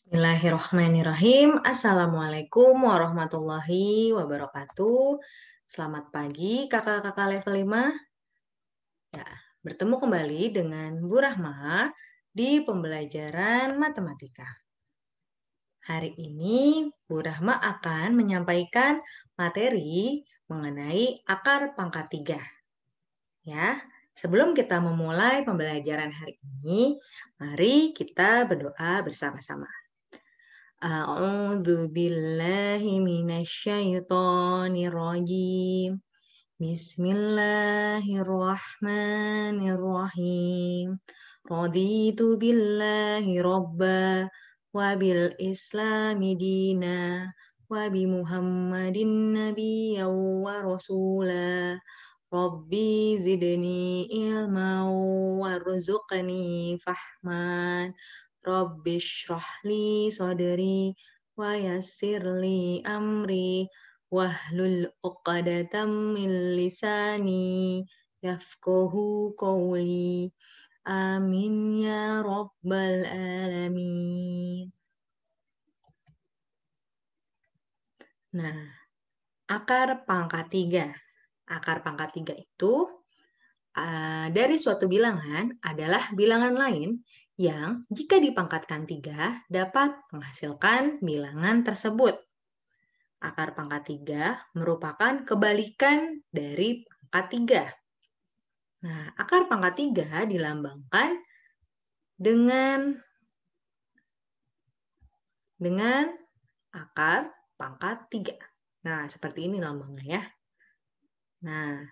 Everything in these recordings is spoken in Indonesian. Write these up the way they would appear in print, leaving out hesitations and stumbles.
Bismillahirrahmanirrahim. Assalamualaikum warahmatullahi wabarakatuh. Selamat pagi kakak-kakak level 5. Ya, bertemu kembali dengan Bu Rahma di pembelajaran matematika. Hari ini Bu Rahma akan menyampaikan materi mengenai akar pangkat 3. Ya, sebelum kita memulai pembelajaran hari ini, mari kita berdoa bersama-sama. A'udzu billahi minasyaitonir rajim. Bismillahirrahmanirrahim. Raditu billahi robba wa bil islami dina wa bi Muhammadin nabiyyan wa rasula. Rabbi zidni ilma warzuqni fahman. Rabbi shrah li sadri wa yassir li amri wahlul 'uqdatam min lisani yafqahu qawli. Amin ya rabbal alamin. Nah, akar pangkat 3. Akar pangkat 3 itu dari suatu bilangan adalah bilangan lain yang jika dipangkatkan 3 dapat menghasilkan bilangan tersebut. Akar pangkat 3 merupakan kebalikan dari pangkat 3. Nah, akar pangkat 3 dilambangkan dengan akar pangkat 3. Nah, seperti ini lambangnya ya. Nah,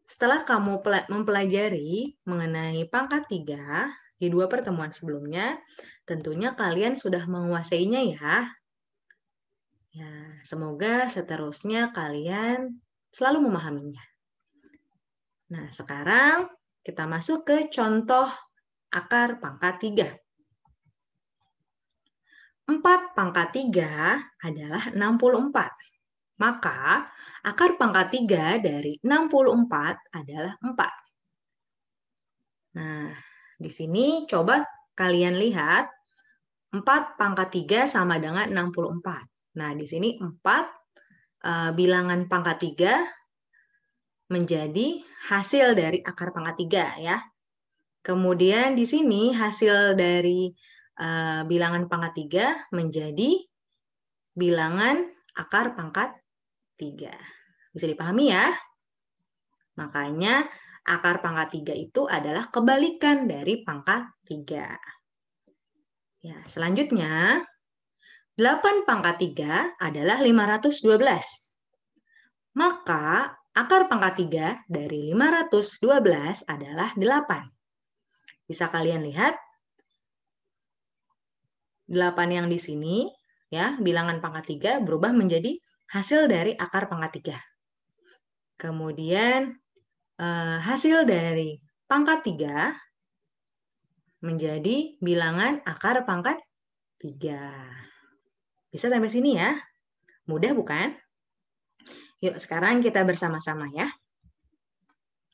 setelah kamu mempelajari mengenai pangkat 3 di 2 pertemuan sebelumnya, tentunya kalian sudah menguasainya ya. Ya, semoga seterusnya kalian selalu memahaminya. Nah, sekarang kita masuk ke contoh akar pangkat 3. 4 pangkat 3 adalah 64. Maka akar pangkat 3 dari 64 adalah 4. Nah, di sini coba kalian lihat 4 pangkat 3 sama dengan 64. Nah, di sini 4 bilangan pangkat 3 menjadi hasil dari akar pangkat 3 ya. Kemudian di sini hasil dari bilangan pangkat 3 menjadi bilangan akar pangkat 3. Bisa dipahami ya? Makanya akar pangkat 3 itu adalah kebalikan dari pangkat 3. Ya, selanjutnya 8 pangkat 3 adalah 512. Maka akar pangkat 3 dari 512 adalah 8. Bisa kalian lihat 8 yang di sini ya, bilangan pangkat 3 berubah menjadi hasil dari akar pangkat 3. Kemudian hasil dari pangkat 3 menjadi bilangan akar pangkat 3. Bisa sampai sini ya? Mudah bukan? Yuk sekarang kita bersama-sama ya.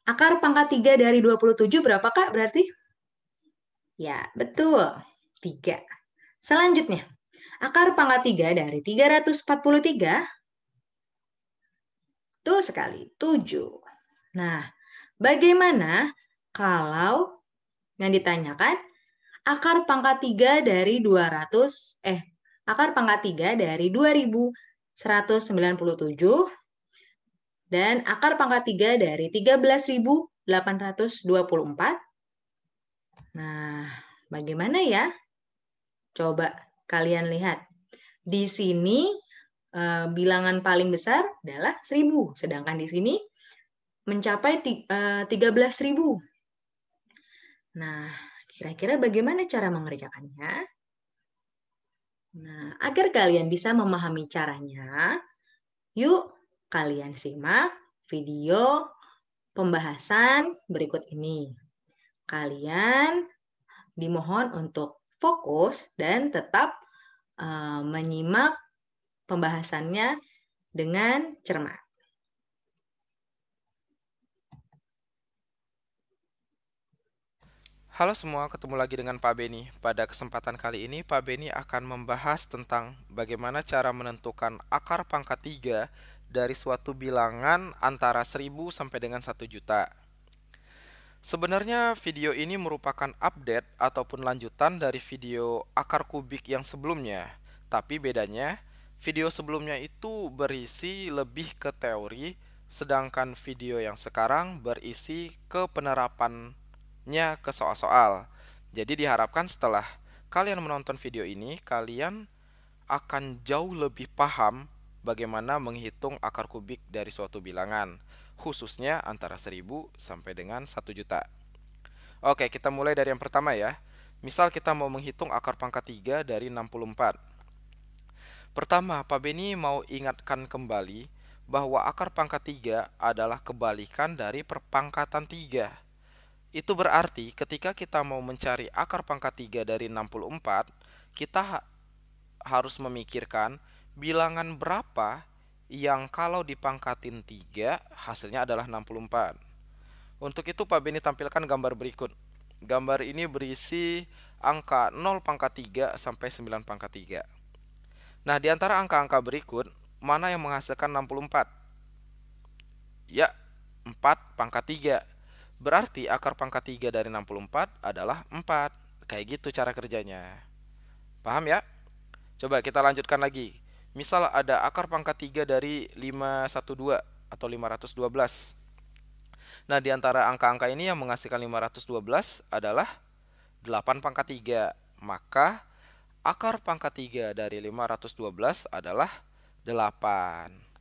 Akar pangkat 3 dari 27 berapa Kak berarti? Ya, betul. 3. Selanjutnya, akar pangkat 3 dari 343. Betul sekali, 7. Nah, bagaimana kalau yang ditanyakan akar pangkat 3 dari 2197 dan akar pangkat 3 dari 13.824. Nah, bagaimana ya? Coba kalian lihat. Di sini bilangan paling besar adalah 1000, sedangkan di sini mencapai 13.000. Nah, kira-kira bagaimana cara mengerjakannya? Nah, agar kalian bisa memahami caranya, yuk kalian simak video pembahasan berikut ini. Kalian dimohon untuk fokus dan tetap menyimak pembahasannya dengan cermat. Halo semua, ketemu lagi dengan Pak Beni. Pada kesempatan kali ini, Pak Beni akan membahas tentang bagaimana cara menentukan akar pangkat 3 dari suatu bilangan antara 1000 sampai dengan 1 juta. Sebenarnya video ini merupakan update ataupun lanjutan dari video akar kubik yang sebelumnya. Tapi bedanya, video sebelumnya itu berisi lebih ke teori, sedangkan video yang sekarang berisi ke penerapannya ke soal-soal. Jadi diharapkan setelah kalian menonton video ini, kalian akan jauh lebih paham bagaimana menghitung akar kubik dari suatu bilangan, khususnya antara 1000 sampai dengan 1 juta. Oke, kita mulai dari yang pertama ya. Misal kita mau menghitung akar pangkat 3 dari 64. Pertama, Pak Beni mau ingatkan kembali bahwa akar pangkat 3 adalah kebalikan dari perpangkatan 3. Itu berarti ketika kita mau mencari akar pangkat 3 dari 64, kita harus memikirkan bilangan berapa yang kalau dipangkatin 3 hasilnya adalah 64. Untuk itu Pak Beni tampilkan gambar berikut. Gambar ini berisi angka 0 pangkat 3 sampai 9 pangkat 3. Nah, di antara angka-angka berikut, mana yang menghasilkan 64? Ya, 4 pangkat 3. Berarti akar pangkat 3 dari 64 adalah 4. Kayak gitu cara kerjanya. Paham ya? Coba kita lanjutkan lagi. Misal ada akar pangkat 3 dari 512 atau 512. Nah, di antara angka-angka ini yang menghasilkan 512 adalah 8 pangkat 3. Maka akar pangkat 3 dari 512 adalah 8.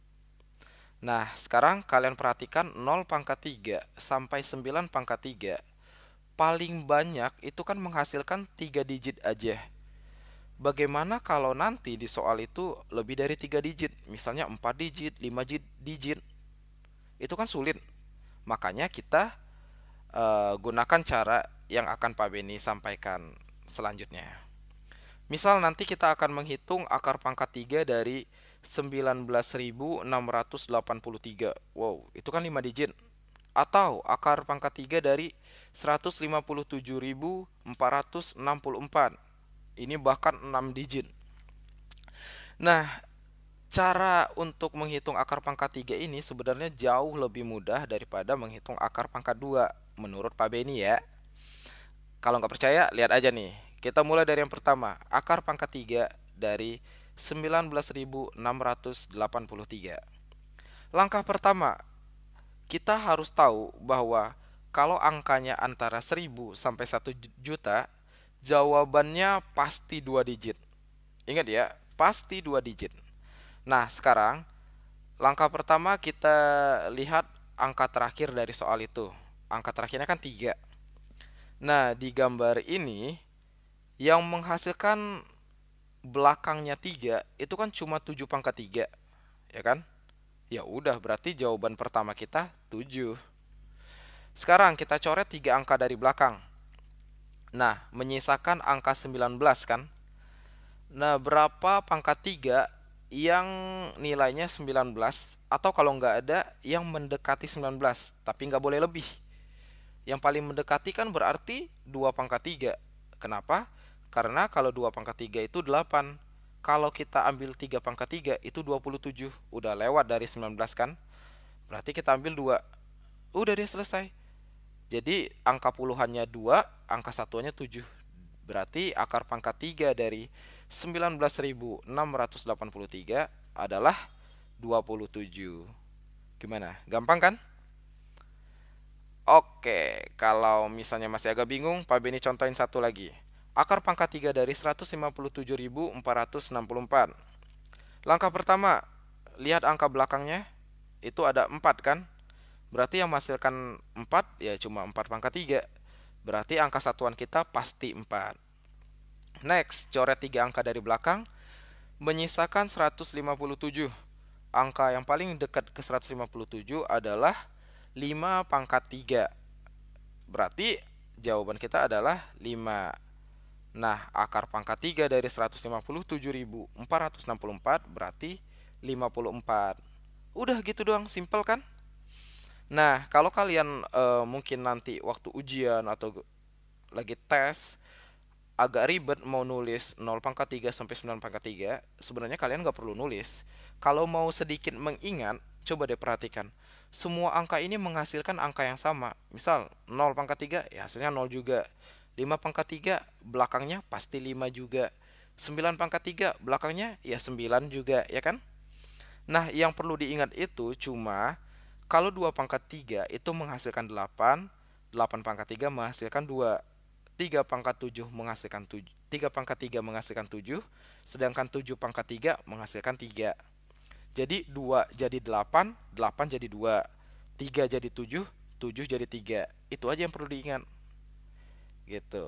Nah, sekarang kalian perhatikan 0 pangkat 3 sampai 9 pangkat 3. Paling banyak itu kan menghasilkan 3 digit aja. Bagaimana kalau nanti di soal itu lebih dari 3 digit, misalnya 4 digit, 5 digit, itu kan sulit. Makanya kita gunakan cara yang akan Pak Beni sampaikan selanjutnya. Misal nanti kita akan menghitung akar pangkat 3 dari 19.683. Wow, itu kan 5 digit. Atau akar pangkat 3 dari 157.464. Ini bahkan 6 digit. Nah, cara untuk menghitung akar pangkat 3 ini sebenarnya jauh lebih mudah daripada menghitung akar pangkat 2 menurut Pak Beni ya. Kalau nggak percaya, lihat aja nih. Kita mulai dari yang pertama, akar pangkat 3 dari 19.683. Langkah pertama, kita harus tahu bahwa kalau angkanya antara 1000 sampai 1 juta, jawabannya pasti 2 digit. Ingat ya, pasti 2 digit. Nah, sekarang langkah pertama kita lihat angka terakhir dari soal itu. Angka terakhirnya kan 3. Nah, di gambar ini yang menghasilkan belakangnya 3 itu kan cuma 7 pangkat 3, ya kan? Ya udah, berarti jawaban pertama kita 7. Sekarang kita coret 3 angka dari belakang. Nah, menyisakan angka 19 kan? Nah, berapa pangkat 3 yang nilainya 19, atau kalau nggak ada yang mendekati 19, tapi nggak boleh lebih. Yang paling mendekati kan berarti 2 pangkat 3. Kenapa? Karena kalau 2 pangkat 3 itu 8. Kalau kita ambil 3 pangkat 3 itu 27. Udah lewat dari 19 kan? Berarti kita ambil 2. Udah dia selesai. Jadi angka puluhannya 2, angka satuannya 7. Berarti akar pangkat 3 dari 19.683 adalah 27. Gimana? Gampang kan? Oke, kalau misalnya masih agak bingung, Pak Beni contohin satu lagi. Akar pangkat 3 dari 157.464. Langkah pertama, lihat angka belakangnya, itu ada 4 kan? Berarti yang menghasilkan 4 ya cuma 4 pangkat 3. Berarti angka satuan kita pasti 4. Next, coret 3 angka dari belakang, menyisakan 157. Angka yang paling dekat ke 157 adalah 5 pangkat 3. Berarti jawaban kita adalah 5. Nah, akar pangkat 3 dari 157.464 berarti 54. Udah gitu doang, simple kan? Nah, kalau kalian mungkin nanti waktu ujian atau lagi tes agak ribet mau nulis 0 pangkat 3 sampai 9 pangkat 3, sebenarnya kalian nggak perlu nulis. Kalau mau sedikit mengingat, coba deh perhatikan. Semua angka ini menghasilkan angka yang sama. Misal 0 pangkat 3 ya hasilnya 0 juga. 5 pangkat 3 belakangnya pasti 5 juga. 9 pangkat 3 belakangnya ya 9 juga, ya kan? Nah, yang perlu diingat itu cuma kalau 2 pangkat 3 itu menghasilkan 8, 8 pangkat 3 menghasilkan 2, 3 pangkat 7 menghasilkan 7, 3 pangkat 3 menghasilkan 7, sedangkan 7 pangkat 3 menghasilkan 3. Jadi 2 jadi 8, 8 jadi 2, 3 jadi 7, 7 jadi 3. Itu aja yang perlu diingat. Gitu.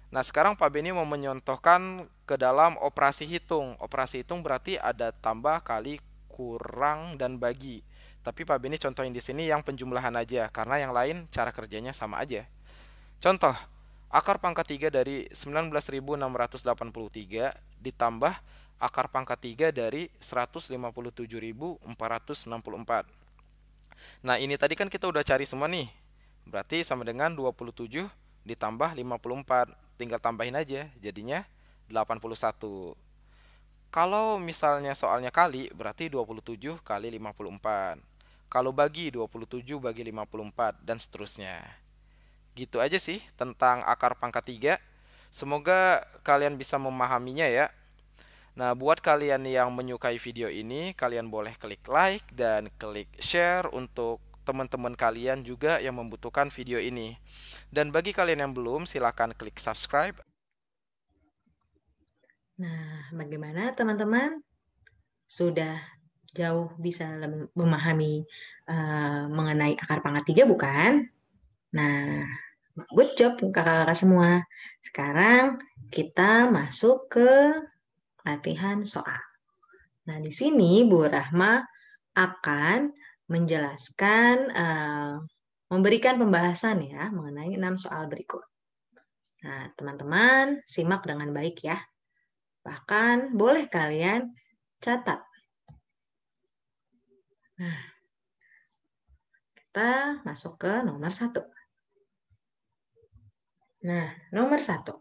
Nah, sekarang Pak Beni mau menyontohkan ke dalam operasi hitung. Operasi hitung berarti ada tambah, kali, kurang, dan bagi. Tapi Pak Beni contohin di sini yang penjumlahan aja, karena yang lain cara kerjanya sama aja. Contoh, akar pangkat 3 dari 19.683 ditambah akar pangkat 3 dari 157.464. Nah, ini tadi kan kita udah cari semua nih. Berarti sama dengan 27 ditambah 54. Tinggal tambahin aja, jadinya 81. Kalau misalnya soalnya kali, berarti 27 kali 54. Kalau bagi, 27 bagi 54, dan seterusnya. Gitu aja sih tentang akar pangkat 3. Semoga kalian bisa memahaminya ya. Nah, buat kalian yang menyukai video ini, kalian boleh klik like dan klik share untuk teman-teman kalian juga yang membutuhkan video ini. Dan bagi kalian yang belum, silakan klik subscribe. Nah, bagaimana teman-teman? Sudah jauh bisa memahami mengenai akar pangkat 3 bukan? Nah, good job kakak-kakak semua. Sekarang kita masuk ke latihan soal. Nah, di sini Bu Rahma akan menjelaskan, memberikan pembahasan ya mengenai 6 soal berikut. Nah, teman-teman simak dengan baik ya. Bahkan boleh kalian catat. Nah, kita masuk ke nomor 1. Nah, nomor 1.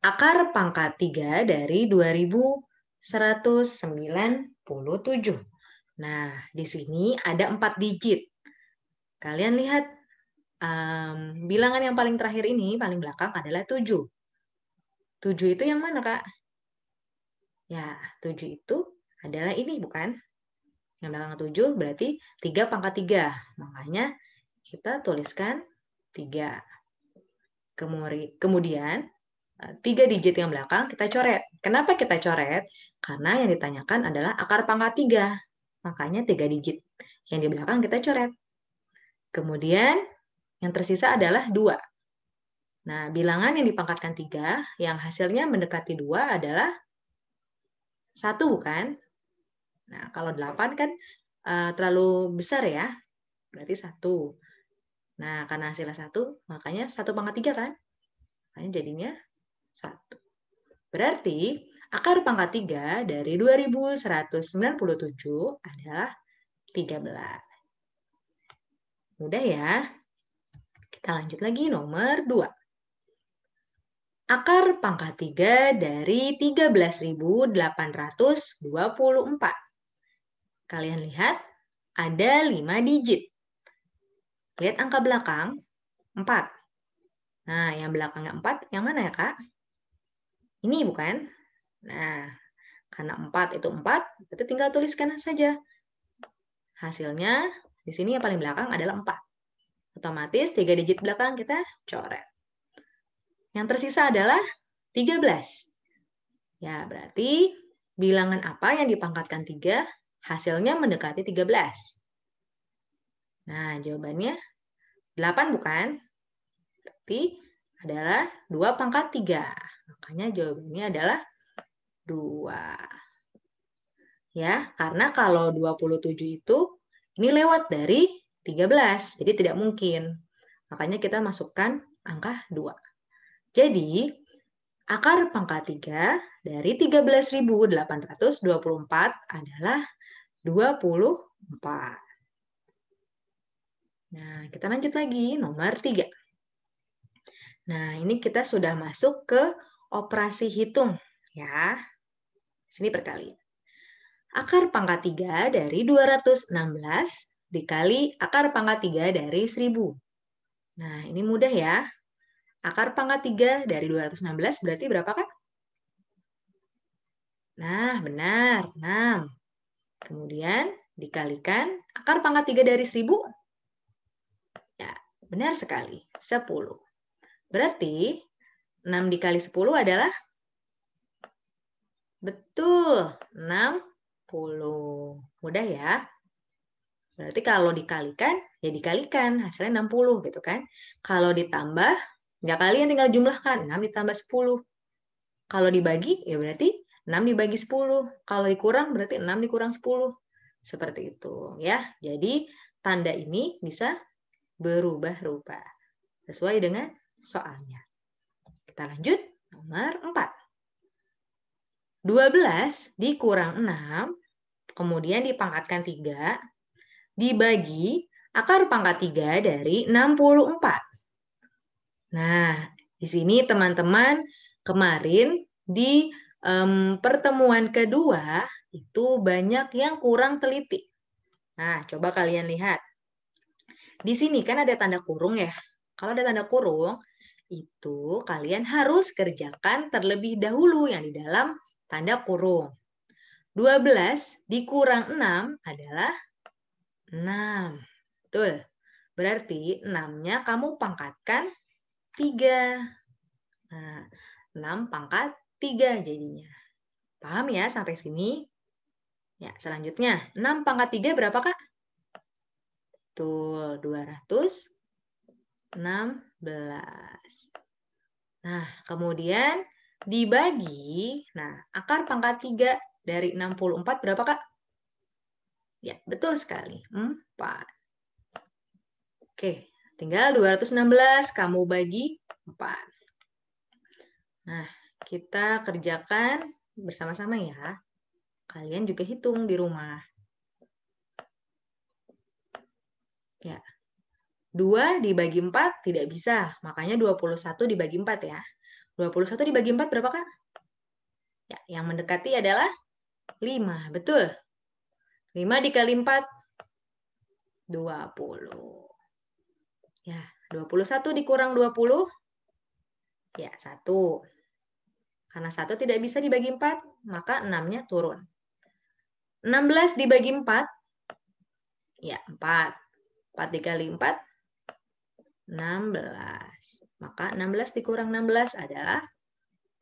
Akar pangkat 3 dari 2197. Nah, di sini ada 4 digit. Kalian lihat, bilangan yang paling terakhir ini, paling belakang adalah 7. 7 itu yang mana, Kak? Ya, 7 itu adalah ini, bukan? Yang belakang 7 berarti 3 pangkat 3. Makanya kita tuliskan 3. Kemudian 3 digit yang belakang kita coret. Kenapa kita coret? Karena yang ditanyakan adalah akar pangkat 3. Makanya 3 digit yang di belakang kita coret. Kemudian yang tersisa adalah 2. Nah, bilangan yang dipangkatkan 3 yang hasilnya mendekati 2 adalah 1, bukan? Nah, kalau 8 kan terlalu besar ya, berarti 1. Nah, karena hasilnya 1, makanya 1 pangkat 3 kan? Makanya jadinya 1. Berarti akar pangkat 3 dari 2197 adalah 13. Mudah ya? Kita lanjut lagi nomor 2. Akar pangkat 3 dari 13.824. Kalian lihat, ada 5 digit. Lihat angka belakang, 4. Nah, yang belakangnya 4, yang mana ya, Kak? Ini bukan? Nah, karena 4 itu 4, berarti tinggal tuliskan saja. Hasilnya, di sini yang paling belakang adalah 4. Otomatis 3 digit belakang kita coret. Yang tersisa adalah 13. Ya, berarti bilangan apa yang dipangkatkan 3, hasilnya mendekati 13. Nah, jawabannya 8 bukan? Berarti adalah 2 pangkat 3. Makanya jawabannya adalah 2. Ya, karena kalau 27 itu ini lewat dari 13, jadi tidak mungkin. Makanya kita masukkan angka 2. Jadi, akar pangkat 3 dari 13.824 adalah 24. Nah, kita lanjut lagi, nomor 3. Nah, ini kita sudah masuk ke operasi hitung, ya. Sini perkalian. Akar pangkat 3 dari 216 dikali akar pangkat 3 dari 1000. Nah, ini mudah ya. Akar pangkat 3 dari 216 berarti berapa, Kak? Nah, benar, 6. Kemudian dikalikan akar pangkat 3 dari 1000. Ya, benar sekali, 10. Berarti 6 dikali 10 adalah betul, 60. Mudah ya. Berarti kalau dikalikan, ya dikalikan. Hasilnya 60 gitu kan. Kalau ditambah, ya kalian tinggal jumlahkan. 6 ditambah 10. Kalau dibagi, ya berarti 6 dibagi 10. Kalau dikurang, berarti 6 dikurang 10. Seperti itu ya. Jadi tanda ini bisa berubah-ubah sesuai dengan soalnya. Kita lanjut, nomor 4. 12 dikurang 6, kemudian dipangkatkan 3, dibagi akar pangkat 3 dari 64. Nah, di sini teman-teman kemarin di pertemuan kedua itu banyak yang kurang teliti. Nah, coba kalian lihat. Di sini kan ada tanda kurung ya. Kalau ada tanda kurung, itu kalian harus kerjakan terlebih dahulu yang di dalam tanda kurung. 12 dikurang 6 adalah 6. Betul. Berarti 6-nya kamu pangkatkan 3. Nah, 6 pangkat 3 jadinya. Paham ya sampai sini? Ya, selanjutnya 6 pangkat 3 berapa, Kak? Betul, 216. Nah, kemudian dibagi, nah akar pangkat 3 dari 64 berapa, Kak? Ya, betul sekali, 4. Oke, tinggal 216 kamu bagi 4. Nah, kita kerjakan bersama-sama ya. Kalian juga hitung di rumah. Ya. 2 dibagi 4 tidak bisa, makanya 21 dibagi 4 ya. 21 dibagi 4 berapa, Kak? Ya, yang mendekati adalah 5, betul. 5 dikali 4, 20. Ya, 21 dikurang 20, ya 1. Karena 1 tidak bisa dibagi 4, maka 6-nya turun. 16 dibagi 4, ya 4. 4 dikali 4, 16. Maka 16 dikurang 16 adalah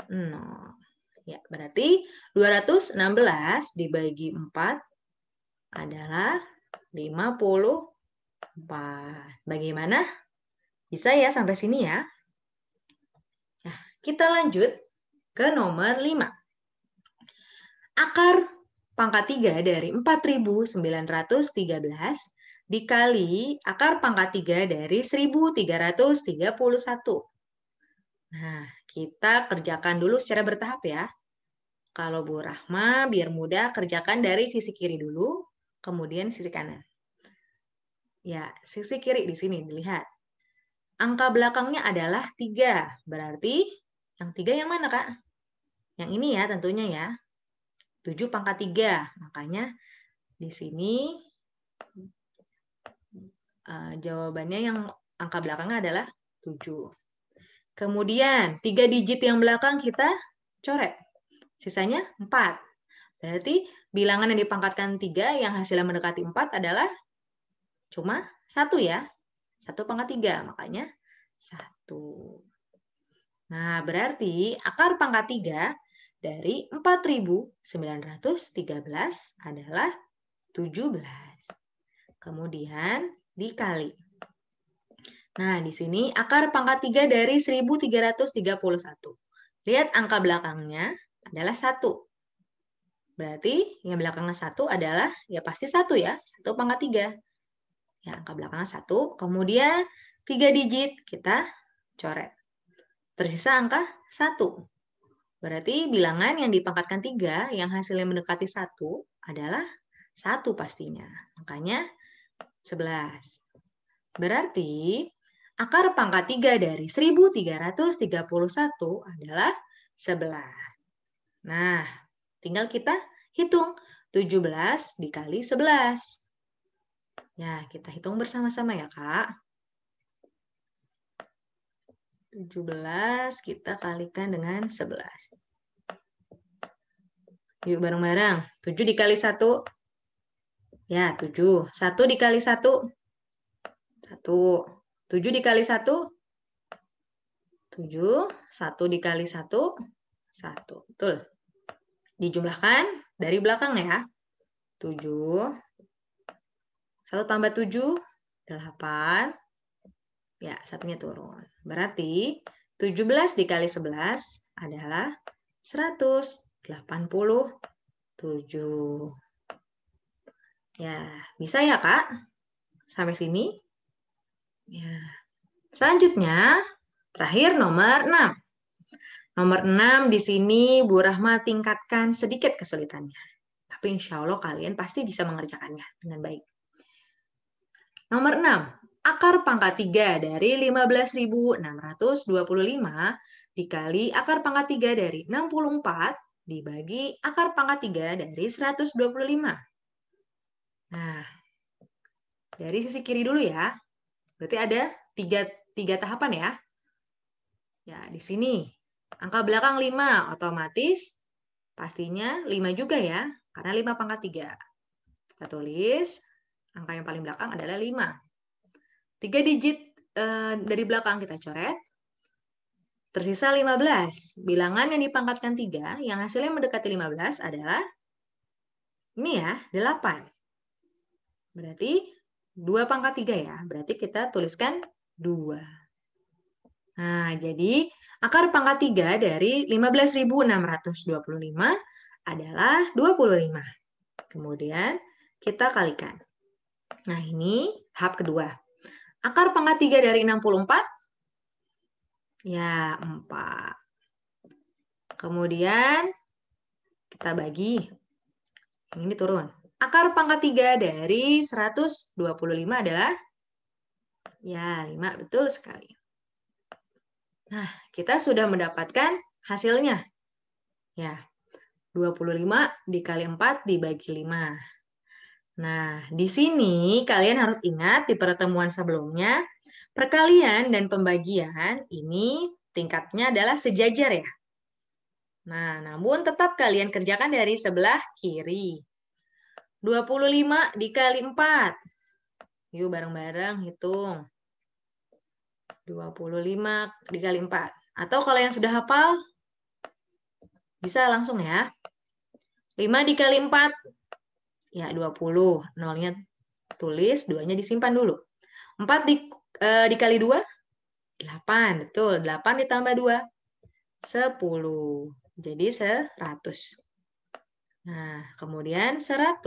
0. Ya, berarti 216 dibagi 4 adalah 54. Bagaimana? Bisa ya sampai sini ya? Nah, kita lanjut ke nomor 5. Akar pangkat 3 dari 4.913 dikali akar pangkat 3 dari 1.331. Nah, kita kerjakan dulu secara bertahap ya. Kalau Bu Rahma, biar mudah, kerjakan dari sisi kiri dulu, kemudian sisi kanan. Ya, sisi kiri di sini, dilihat. Angka belakangnya adalah 3. Berarti yang 3 yang mana, Kak? Yang ini ya tentunya ya. 7 pangkat 3. Makanya di sini jawabannya yang angka belakangnya adalah 7. Kemudian 3 digit yang belakang kita coret. Sisanya 4. Berarti bilangan yang dipangkatkan 3 yang hasilnya mendekati 4 adalah cuma 1 ya. 1 pangkat 3, makanya 1. Nah, berarti akar pangkat 3 dari 4.913 adalah 17. Kemudian dikali. Nah, di sini akar pangkat 3 dari 1.331. Lihat angka belakangnya adalah 1. Berarti yang belakangnya 1 adalah, ya pasti 1 ya, 1 pangkat 3. Ya, angka belakangnya 1. Kemudian 3 digit kita coret. Tersisa angka 1. Berarti bilangan yang dipangkatkan 3 yang hasilnya mendekati 1 adalah 1 pastinya. Makanya 11. Berarti akar pangkat 3 dari 1331 adalah 11. Nah, tinggal kita hitung 17 dikali 11. Ya, kita hitung bersama-sama ya, Kak. 17 kita kalikan dengan 11. Yuk bareng-bareng. 7 dikali 1. Ya, 7. 1 dikali 1. 1. 7 dikali 1. 7. 1 dikali 1. 1. Betul. Dijumlahkan dari belakang ya. 7. 1 tambah 7. 8. Ya, satunya turun. Berarti 17 dikali 11 adalah 187. Ya, bisa ya, Kak? Sampai sini? Ya. Selanjutnya, terakhir nomor 6. Nomor 6 di sini Bu Rahma tingkatkan sedikit kesulitannya. Tapi insya Allah kalian pasti bisa mengerjakannya dengan baik. Nomor 6. Akar pangkat 3 dari 15.625 dikali akar pangkat 3 dari 64 dibagi akar pangkat 3 dari 125. Nah, dari sisi kiri dulu ya. Berarti ada tiga tahapan ya. Ya, di sini. Angka belakang 5, otomatis pastinya 5 juga ya. Karena 5 pangkat 3. Kita tulis, angka yang paling belakang adalah 5. 3 digit dari belakang kita coret. Tersisa 15. Bilangan yang dipangkatkan 3, yang hasilnya mendekati 15 adalah ini ya, 8. Berarti 2 pangkat 3 ya. Berarti kita tuliskan 2. Nah, jadi akar pangkat 3 dari 15.625 adalah 25. Kemudian kita kalikan. Nah, ini tahap kedua. Akar pangkat 3 dari 64, ya 4. Kemudian kita bagi. Yang ini turun. Akar pangkat 3 dari 125 adalah, ya 5, betul sekali. Nah, kita sudah mendapatkan hasilnya. Ya, 25 dikali 4 dibagi 5. Nah, di sini kalian harus ingat di pertemuan sebelumnya, perkalian dan pembagian ini tingkatnya adalah sejajar ya. Nah, namun tetap kalian kerjakan dari sebelah kiri. 25 dikali 4. Yuk bareng-bareng hitung. 25 dikali 4. Atau kalau yang sudah hafal, bisa langsung ya. 5 dikali 4. Ya, 20. Nolnya tulis, 2-nya disimpan dulu. 4 dikali 2, 8. Betul, 8 ditambah 2, 10. Jadi 100. Nah, kemudian 100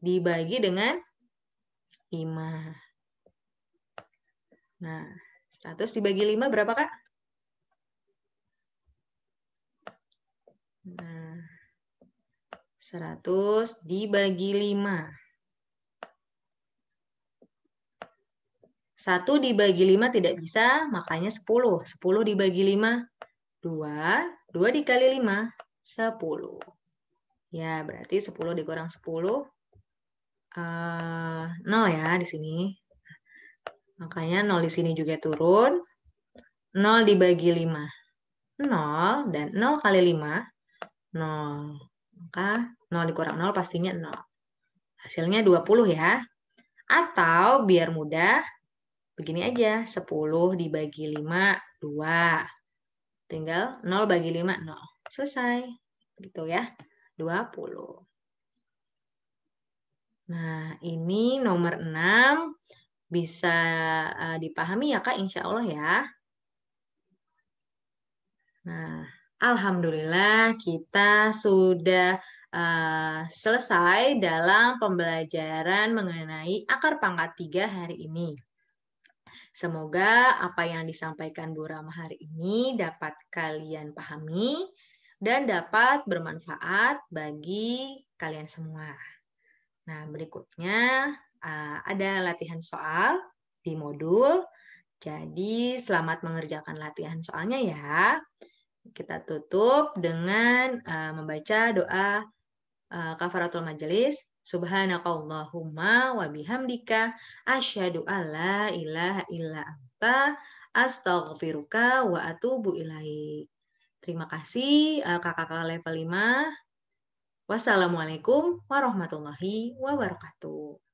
dibagi dengan 5. Nah, 100 dibagi 5 berapa, Kak? Nah, 100 dibagi 5. 1 dibagi 5 tidak bisa, makanya 10. 10 dibagi 5, 2. 2 dikali 5, 10. Ya, berarti 10 dikurang 10, 0 ya di sini. Makanya 0 di sini juga turun. 0 dibagi 5, 0. Dan 0 kali 5, 0. Maka 0 dikurang 0 pastinya 0. Hasilnya 20 ya. Atau biar mudah, begini aja. 10 dibagi 5, 2. Tinggal 0 bagi 5, 0. Selesai. Gitu ya. 20. Nah, ini nomor 6. Bisa dipahami ya, Kak, insya Allah ya. Nah, alhamdulillah kita sudah selesai dalam pembelajaran mengenai akar pangkat 3 hari ini. Semoga apa yang disampaikan Bu Rama hari ini dapat kalian pahami dan dapat bermanfaat bagi kalian semua. Nah, berikutnya ada latihan soal di modul Jadi, selamat mengerjakan latihan soalnya ya. Kita tutup dengan membaca doa kafaratul majelis. Subhanakallahumma wa bihamdika asyhadu alla ilaha illa anta astaghfiruka wa atubu ilaik. Terima kasih kakak-kakak level 5. Wassalamualaikum warahmatullahi wabarakatuh.